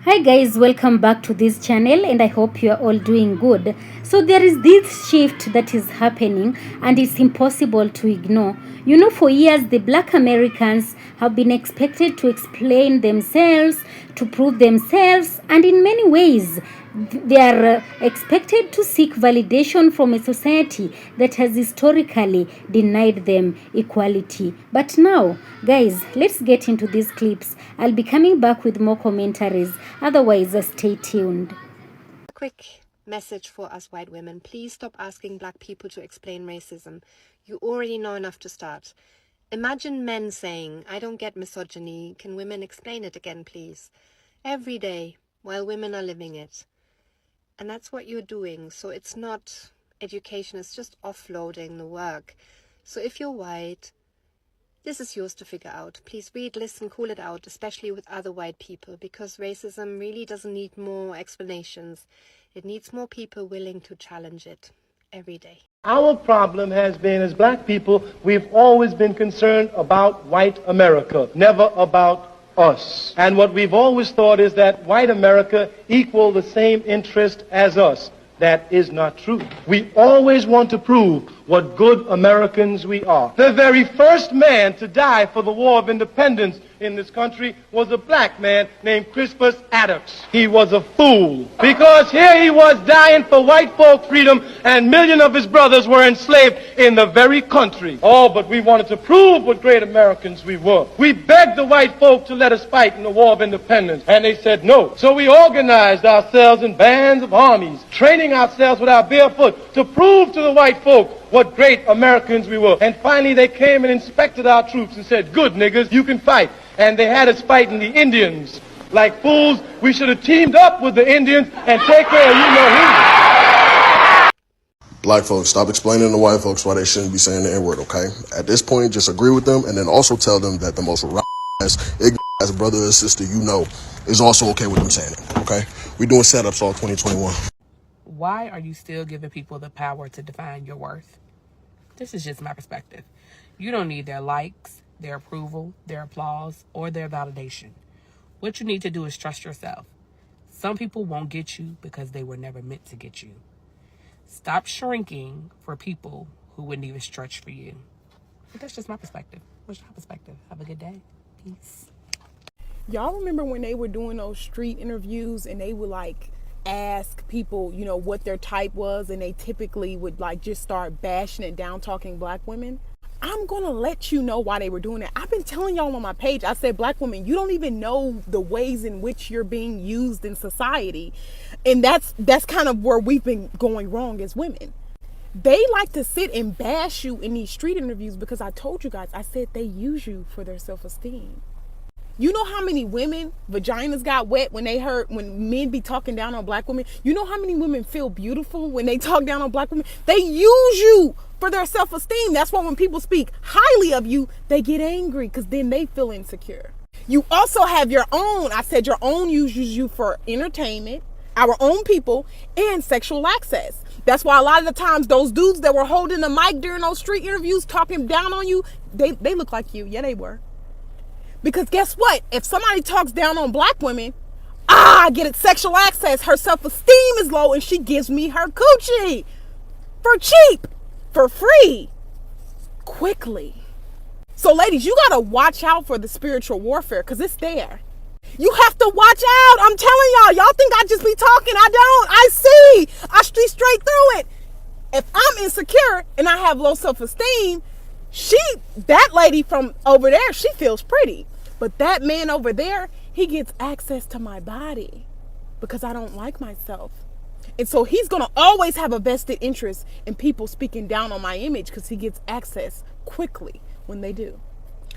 Hi guys, welcome back to this channel and I hope you are all doing good. So there is this shift that is happening and it's impossible to ignore. You know, for years the black Americans have been expected to explain themselves, to prove themselves, and in many ways they are expected to seek validation from a society that has historically denied them equality. But now, guys, let's get into these clips. I'll be coming back with more commentaries. Otherwise, stay tuned. A quick message for us white women. Please stop asking black people to explain racism. You already know enough to start. Imagine men saying, "I don't get misogyny. Can women explain it again, please?" Every day, while women are living it. And that's what you're doing. So it's not education, it's just offloading the work. So if you're white, this is yours to figure out. Please read, listen, call it out, especially with other white people, because racism really doesn't need more explanations. It needs more people willing to challenge it every day. Our problem has been, as black people, we've always been concerned about white America, never about us. And what we've always thought is that white America equal the same interest as us. That is not true. We always want to prove what good Americans we are. The very first man to die for the War of Independence in this country was a black man named Crispus Attucks. He was a fool because here he was dying for white folk freedom and millions of his brothers were enslaved in the very country. Oh, but we wanted to prove what great Americans we were. We begged the white folk to let us fight in the War of Independence and they said no. So we organized ourselves in bands of armies, training ourselves with our bare foot to prove to the white folk what great Americans we were. And finally they came and inspected our troops and said, "Good niggas, you can fight." And they had us fighting the Indians. Like fools, we should have teamed up with the Indians and take care of you know who. Black folks, stop explaining to white folks why they shouldn't be saying the N-word, okay? At this point, just agree with them and then also tell them that the most ignorant-ass brother or sister you know is also okay with them saying it, okay? We're doing setups all 2021. Why are you still giving people the power to define your worth? This is just my perspective. You don't need their likes, their approval, their applause, or their validation. What you need to do is trust yourself. Some people won't get you because they were never meant to get you. Stop shrinking for people who wouldn't even stretch for you. But that's just my perspective. What's your perspective? Have a good day. Peace. Y'all remember when they were doing those street interviews and they would like ask people, you know, what their type was, and they typically would like just start bashing it down, talking black women? I'm gonna let you know why they were doing that. I've been telling y'all on my page, I said, black women, you don't even know the ways in which you're being used in society. And that's kind of where we've been going wrong as women. They like to sit and bash you in these street interviews because I told you guys, I said they use you for their self-esteem. You know how many women vaginas got wet when when men be talking down on black women? You know how many women feel beautiful when they talk down on black women? They use you for their self-esteem. That's why when people speak highly of you, they get angry because then they feel insecure. You also have your own. I said your own uses you for entertainment, our own people, and sexual access. That's why a lot of the times those dudes that were holding the mic during those street interviews talking down on you, they look like you. Yeah, they were. Because guess what? If somebody talks down on black women, I get it, sexual access. Her self-esteem is low and she gives me her coochie for cheap, for free, quickly. So ladies, you got to watch out for the spiritual warfare because it's there. You have to watch out. I'm telling y'all think I just be talking. I don't. I see. I see straight through it. If I'm insecure and I have low self-esteem, that lady from over there, she feels pretty. But that man over there, he gets access to my body because I don't like myself. And so he's going to always have a vested interest in people speaking down on my image because he gets access quickly when they do.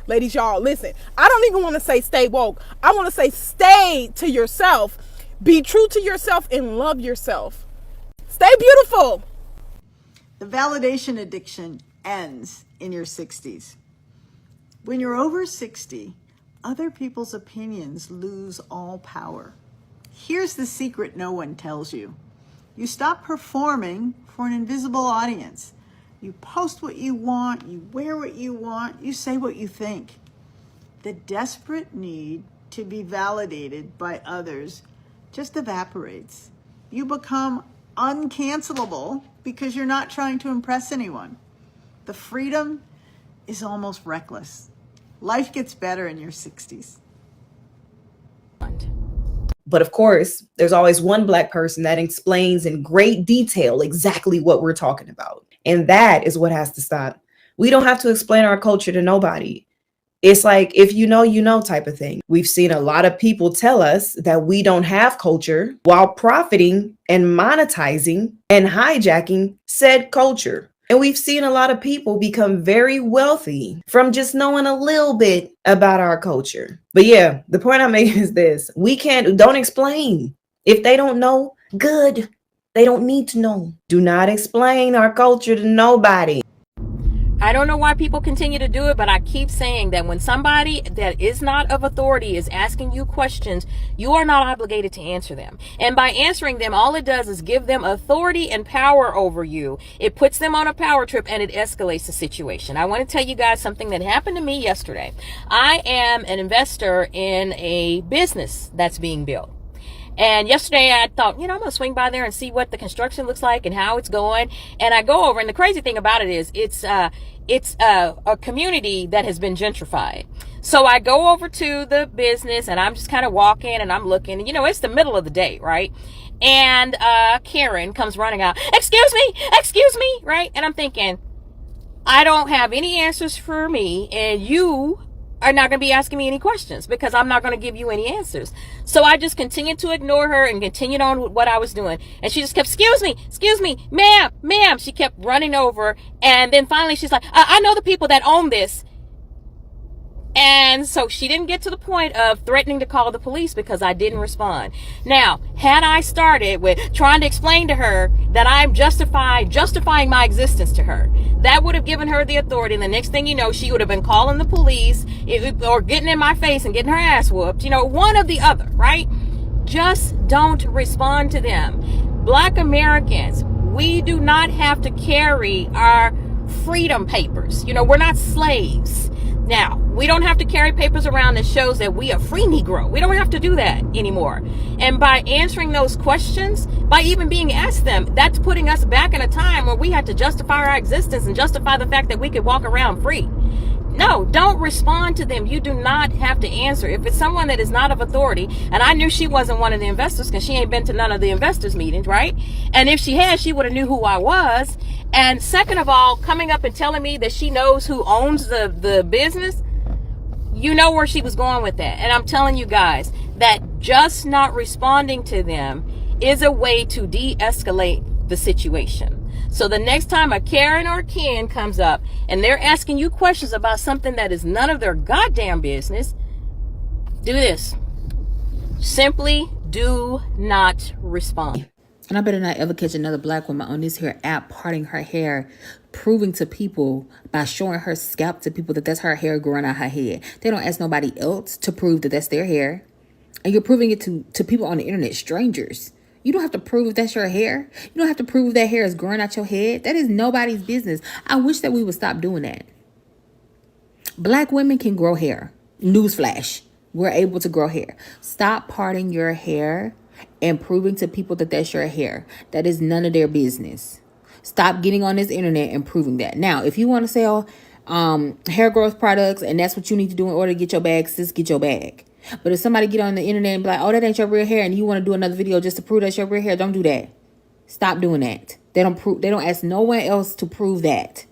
Ladies, y'all, listen, I don't even want to say stay woke. I want to say stay to yourself. Be true to yourself and love yourself. Stay beautiful. The validation addiction ends in your 60s. When you're over 60, other people's opinions lose all power. Here's the secret no one tells you. You stop performing for an invisible audience. You post what you want, you wear what you want, you say what you think. The desperate need to be validated by others just evaporates. You become uncancelable because you're not trying to impress anyone. The freedom is almost reckless. Life gets better in your 60s. But of course, there's always one Black person that explains in great detail exactly what we're talking about. And that is what has to stop. We don't have to explain our culture to nobody. It's like, if you know type of thing. We've seen a lot of people tell us that we don't have culture while profiting and monetizing and hijacking said culture. And we've seen a lot of people become very wealthy from just knowing a little bit about our culture. But yeah, the point I'm making is this. Don't explain. If they don't know, good. They don't need to know. Do not explain our culture to nobody. I don't know why people continue to do it, but I keep saying that when somebody that is not of authority is asking you questions, you are not obligated to answer them. And by answering them, all it does is give them authority and power over you. It puts them on a power trip and it escalates the situation. I want to tell you guys something that happened to me yesterday. I am an investor in a business that's being built. And yesterday I thought, I'm going to swing by there and see what the construction looks like and how it's going. And I go over, and the crazy thing about it is it's a community that has been gentrified. So I go over to the business and I'm just kind of walking and I'm looking, it's the middle of the day, right? And Karen comes running out, excuse me, right? And I'm thinking, I don't have any answers for me, and you are not going to be asking me any questions because I'm not going to give you any answers. So I just continued to ignore her and continued on with what I was doing. And she just kept, excuse me, ma'am. She kept running over. And then finally she's like, I know the people that own this. And so she didn't get to the point of threatening to call the police because I didn't respond. Now, had I started with trying to explain to her that I'm justifying my existence to her, that would have given her the authority. And the next thing you know, she would have been calling the police or getting in my face and getting her ass whooped. One or the other, right? Just don't respond to them. Black Americans, we do not have to carry our freedom papers. We're not slaves. Now, we don't have to carry papers around that shows that we are free Negro. We don't have to do that anymore. And by answering those questions, by even being asked them, that's putting us back in a time where we had to justify our existence and justify the fact that we could walk around free. No, don't respond to them. You do not have to answer. If it's someone that is not of authority, and I knew she wasn't one of the investors because she ain't been to none of the investors meetings, right? And if she had, she would have knew who I was. And second of all, coming up and telling me that she knows who owns the business, you know where she was going with that. And I'm telling you guys that just not responding to them is a way to de-escalate the situation. So the next time a Karen or Ken comes up and they're asking you questions about something that is none of their goddamn business, do this. Simply do not respond. And I better not ever catch another Black woman on this here app parting her hair, proving to people by showing her scalp to people that that's her hair growing out her head. They don't ask nobody else to prove that that's their hair. And you're proving it to people on the internet, strangers. You don't have to prove if that's your hair. You don't have to prove if that hair is growing out your head. That is nobody's business. I wish that we would stop doing that. Black women can grow hair. Newsflash. We're able to grow hair. Stop parting your hair and proving to people that that's your hair. That is none of their business. Stop getting on this internet and proving that. Now, if you want to sell hair growth products and that's what you need to do in order to get your bag, sis, get your bag. But if somebody get on the internet and be like, oh, that ain't your real hair, and you want to do another video just to prove that's your real hair, don't do that. Stop doing that. They don't ask no one else to prove that.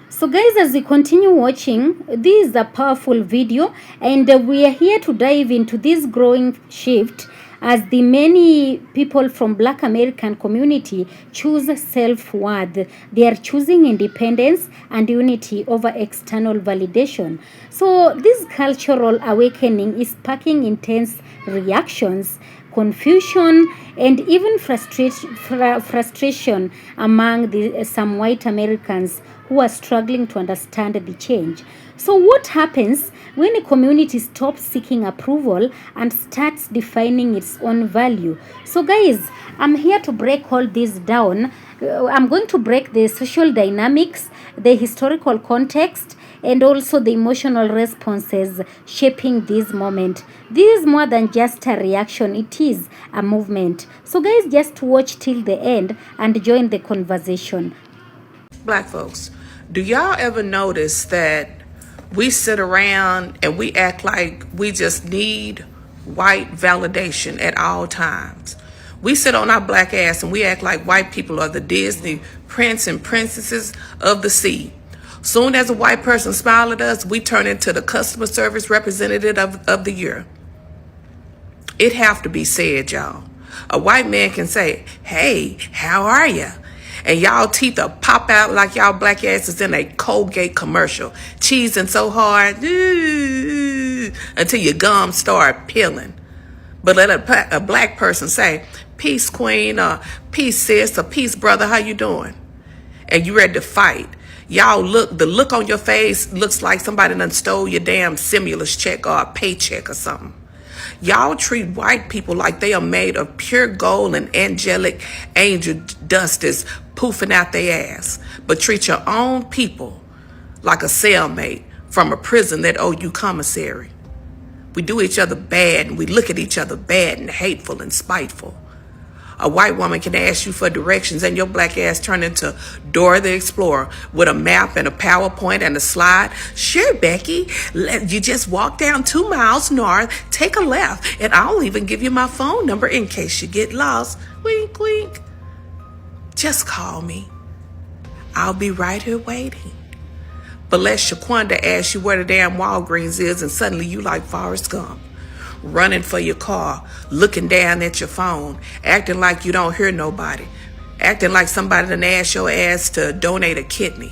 So guys, as we continue watching, this is a powerful video, and we are here to dive into this growing shift as the many people from Black American community choose self-worth. They are choosing independence and unity over external validation. So this cultural awakening is sparking intense reactions, confusion, and even frustration among some white Americans who are struggling to understand the change. So what happens when a community stops seeking approval and starts defining its own value? So guys, I'm here to break all this down. I'm going to break the social dynamics, the historical context, and also the emotional responses shaping this moment. This is more than just a reaction, it is a movement. So guys, just watch till the end and join the conversation. Black folks, do y'all ever notice that we sit around and we act like we just need white validation at all times? We sit on our black ass and we act like white people are the Disney prince and princesses of the sea. Soon as a white person smiles at us, we turn into the customer service representative of the year. It have to be said, y'all. A white man can say, "Hey, how are you?" And y'all teeth will pop out like y'all black asses in a Colgate commercial, cheesing so hard until your gums start peeling. But let a black person say, "Peace, queen," or "Peace, sis," or "Peace, brother, how you doing?" And you ready to fight. The look on your face looks like somebody done stole your damn stimulus check or a paycheck or something. Y'all treat white people like they are made of pure gold and angelic angel dust is poofing out their ass. But treat your own people like a cellmate from a prison that owe you commissary. We do each other bad and we look at each other bad and hateful and spiteful. A white woman can ask you for directions and your black ass turn into Dora the Explorer with a map and a PowerPoint and a slide. "Sure, Becky, you just walk down 2 miles north, take a left, and I'll even give you my phone number in case you get lost. Wink, wink. Just call me. I'll be right here waiting." But let Shaquanda ask you where the damn Walgreens is and suddenly you like Forrest Gump, running for your car, looking down at your phone, acting like you don't hear nobody, acting like somebody done asked your ass to donate a kidney.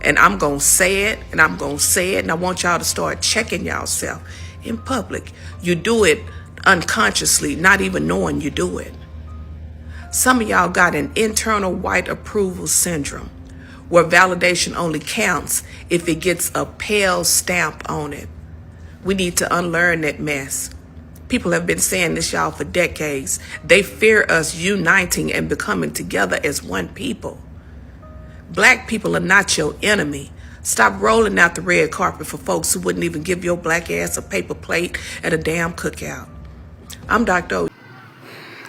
And I'm going to say it, and I'm going to say it, and I want y'all to start checking yourself in public. You do it unconsciously, not even knowing you do it. Some of y'all got an internal white approval syndrome, where validation only counts if it gets a pale stamp on it. We need to unlearn that mess. People have been saying this, y'all, for decades. They fear us uniting and becoming together as one people. Black people are not your enemy. Stop rolling out the red carpet for folks who wouldn't even give your black ass a paper plate at a damn cookout. I'm Dr. O.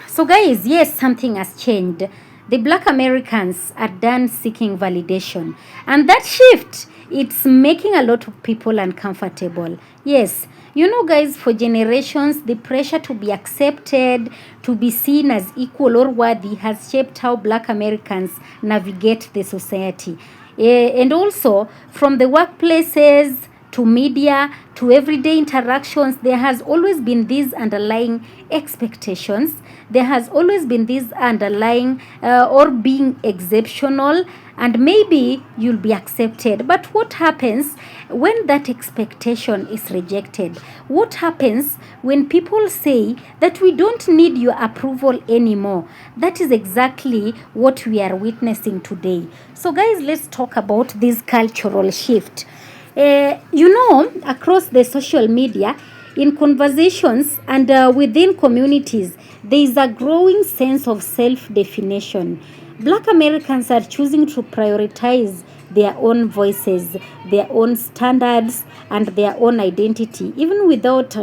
So guys, yes, something has changed. The black Americans are done seeking validation. And that shift, it's making a lot of people uncomfortable. Yes, you know guys, for generations, the pressure to be accepted, to be seen as equal or worthy has shaped how black Americans navigate the society. And also, from the workplaces to media to everyday interactions, there has always been these underlying expectations. There has always been this underlying or being exceptional, and maybe you'll be accepted. But what happens when that expectation is rejected? What happens when people say that we don't need your approval anymore? That is exactly what we are witnessing today. So guys, let's talk about this cultural shift. Across the social media, in conversations and within communities, there is a growing sense of self-definition. Black Americans are choosing to prioritize their own voices, their own standards, and their own identity, even without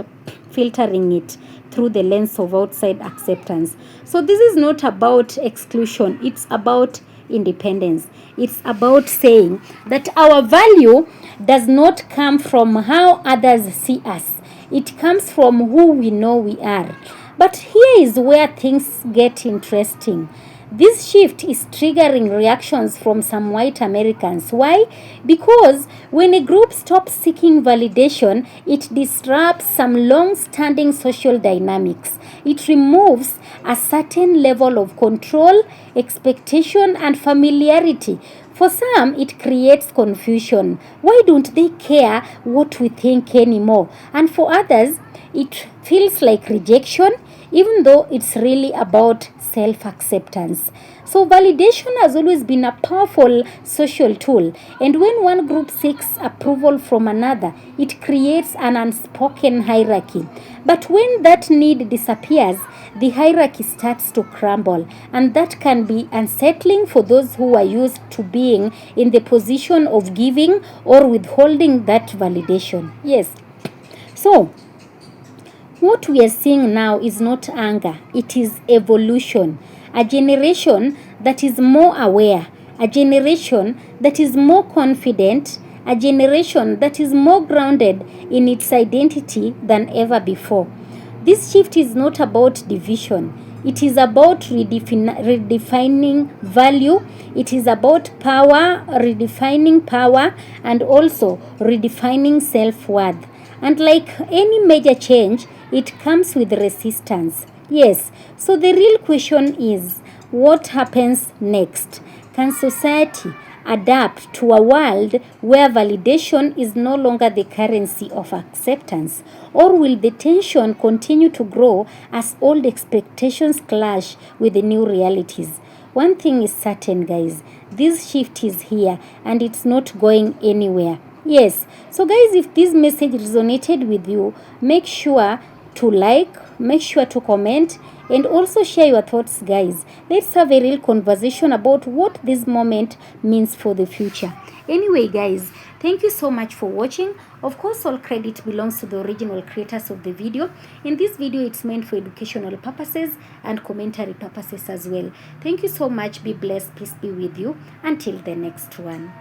filtering it through the lens of outside acceptance. So this is not about exclusion, it's about independence. It's about saying that our value does not come from how others see us. It comes from who we know we are. But here is where things get interesting. This shift is triggering reactions from some white Americans. Why? Because when a group stops seeking validation, it disrupts some long-standing social dynamics. It removes a certain level of control, expectation, and familiarity. For some, it creates confusion. Why don't they care what we think anymore? And for others, it feels like rejection, even though it's really about self-acceptance. So validation has always been a powerful social tool, and when one group seeks approval from another, it creates an unspoken hierarchy. But when that need disappears, the hierarchy starts to crumble, and that can be unsettling for those who are used to being in the position of giving or withholding that validation. Yes. So, what we are seeing now is not anger, it is evolution. A generation that is more aware, a generation that is more confident, a generation that is more grounded in its identity than ever before. This shift is not about division. It is about redefining value. It is about power, redefining power, and also redefining self-worth. And like any major change, it comes with resistance. Yes, so the real question is, what happens next? Can society adapt to a world where validation is no longer the currency of acceptance? Or will the tension continue to grow as old expectations clash with the new realities? One thing is certain, guys, this shift is here and it's not going anywhere. Yes, so guys, if this message resonated with you, make sure to like, make sure to comment, and also share your thoughts, guys. Let's have a real conversation about what this moment means for the future. Anyway, guys, thank you so much for watching. Of course, all credit belongs to the original creators of the video. In this video, it's meant for educational purposes and commentary purposes as well. Thank you so much. Be blessed. Peace be with you. Until the next one.